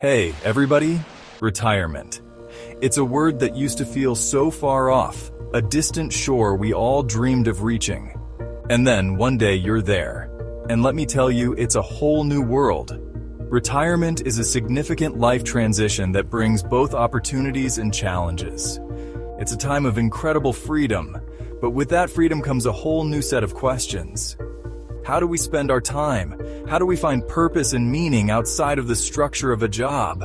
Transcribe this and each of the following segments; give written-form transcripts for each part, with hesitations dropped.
Hey, everybody, retirement. It's a word that used to feel so far off, a distant shore we all dreamed of reaching. And then one day you're there. And let me tell you, it's a whole new world. Retirement is a significant life transition that brings both opportunities and challenges. It's a time of incredible freedom, but with that freedom comes a whole new set of questions. How do we spend our time? How do we find purpose and meaning outside of the structure of a job?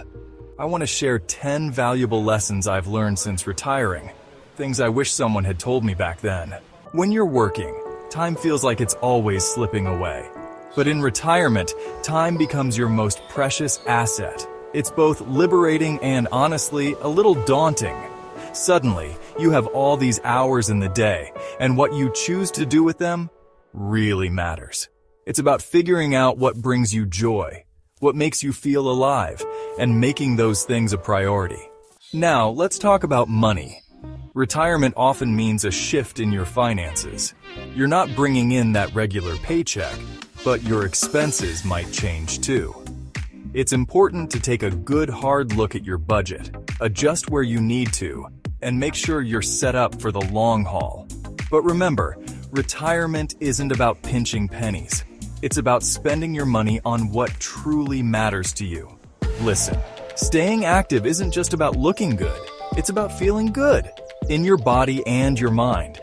I want to share 10 valuable lessons I've learned since retiring. Things I wish someone had told me back then. When you're working, time feels like it's always slipping away. But in retirement, time becomes your most precious asset. It's both liberating and, honestly, a little daunting. Suddenly, you have all these hours in the day, and what you choose to do with them really matters. It's about figuring out what brings you joy, what makes you feel alive, and making those things a priority. Now, let's talk about money. Retirement often means a shift in your finances. You're not bringing in that regular paycheck, but your expenses might change too. It's important to take a good hard look at your budget, adjust where you need to, and make sure you're set up for the long haul. But remember, retirement isn't about pinching pennies. It's about spending your money on what truly matters to you. Listen, staying active isn't just about looking good. It's about feeling good in your body and your mind.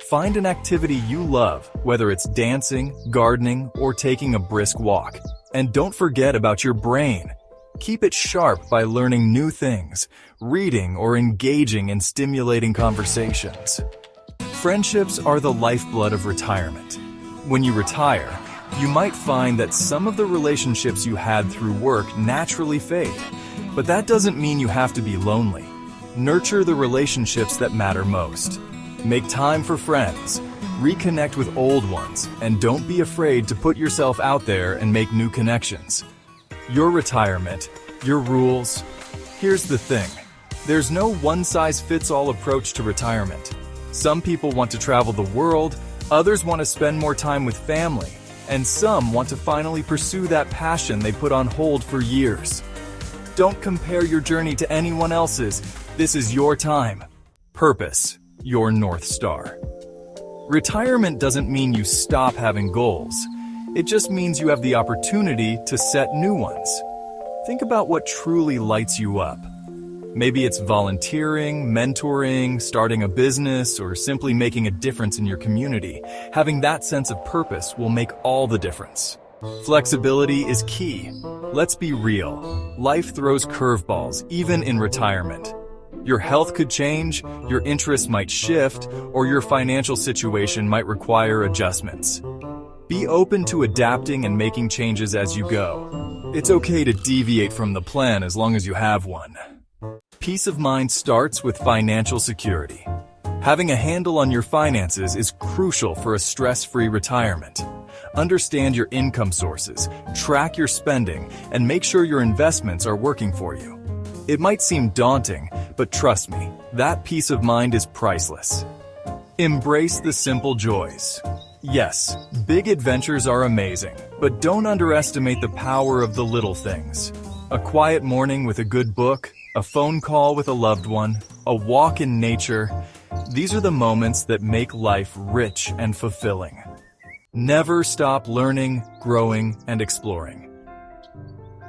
Find an activity you love, whether it's dancing, gardening, or taking a brisk walk. And don't forget about your brain. Keep it sharp by learning new things, reading, or engaging in stimulating conversations. Friendships are the lifeblood of retirement. When you retire, you might find that some of the relationships you had through work naturally fade. But that doesn't mean you have to be lonely. Nurture the relationships that matter most. Make time for friends, reconnect with old ones, and don't be afraid to put yourself out there and make new connections. Your retirement, your rules. Here's the thing. There's no one-size-fits-all approach to retirement. Some people want to travel the world, others want to spend more time with family, and some want to finally pursue that passion they put on hold for years. Don't compare your journey to anyone else's. This is your time. Purpose, your North Star. Retirement doesn't mean you stop having goals. It just means you have the opportunity to set new ones. Think about what truly lights you up. Maybe it's volunteering, mentoring, starting a business, or simply making a difference in your community. Having that sense of purpose will make all the difference. Flexibility is key. Let's be real. Life throws curveballs, even in retirement. Your health could change, your interests might shift, or your financial situation might require adjustments. Be open to adapting and making changes as you go. It's okay to deviate from the plan as long as you have one. Peace of mind starts with financial security. Having a handle on your finances is crucial for a stress-free retirement. Understand your income sources, track your spending, and make sure your investments are working for you. It might seem daunting, but trust me, that peace of mind is priceless. Embrace the simple joys. Yes, big adventures are amazing, but don't underestimate the power of the little things. A quiet morning with a good book, a phone call with a loved one, a walk in nature. These are the moments that make life rich and fulfilling. Never stop learning, growing, and exploring.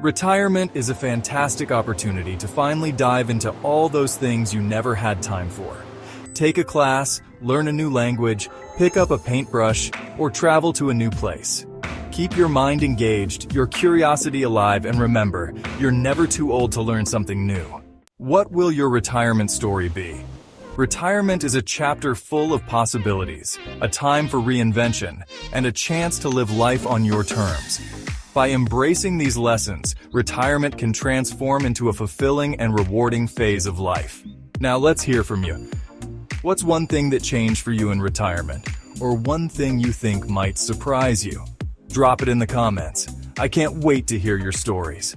Retirement is a fantastic opportunity to finally dive into all those things you never had time for. Take a class, learn a new language, pick up a paintbrush, or travel to a new place. Keep your mind engaged, your curiosity alive, and remember, you're never too old to learn something new. What will your retirement story be? Retirement is a chapter full of possibilities, a time for reinvention, and a chance to live life on your terms. By embracing these lessons, retirement can transform into a fulfilling and rewarding phase of life. Now let's hear from you. What's one thing that changed for you in retirement? Or one thing you think might surprise you? Drop it in the comments. I can't wait to hear your stories.